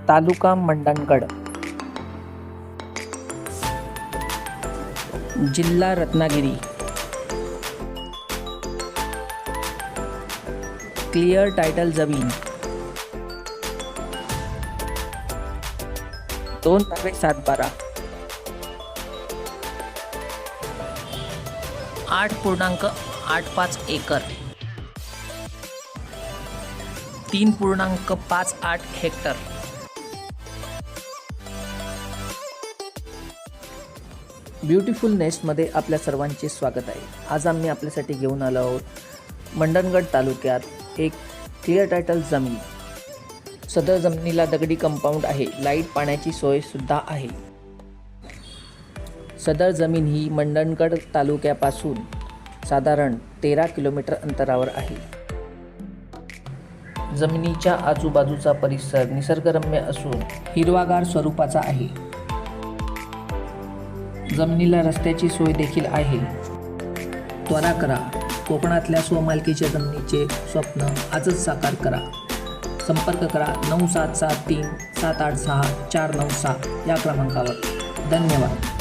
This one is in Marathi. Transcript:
तालुका मंडणगड, जिल्हा रत्नागिरी. क्लिअर टायटल जमीन 2.712 8.85 एकर 3.58 हेक्टर. ब्युटिफुल नेस्टमध्ये आपल्या सर्वांचे स्वागत आहे. आज आम्ही आपल्यासाठी घेऊन आलो आहोत मंडणगड तालुक्यात एक क्लिअर टायटल जमीन. सदर जमिनीला दगडी कंपाऊंड आहे, लाईट पाण्याची सोय सुद्धा आहे. सदर जमीन ही मंडणगड तालुक्यापासून साधारण 13 किलोमीटर अंतरावर आहे. जमिनीच्या आजूबाजूचा परिसर निसर्गरम्य असून हिरवागार स्वरूपाचा आहे. जमिनीला रस्त्याची सोय देखील आहे. त्वरा करा, कोकणातल्या स्वमालकीच्या जमिनीचे स्वप्न आजच साकार करा. संपर्क करा 9773 786 496 या क्रमांकावर. धन्यवाद.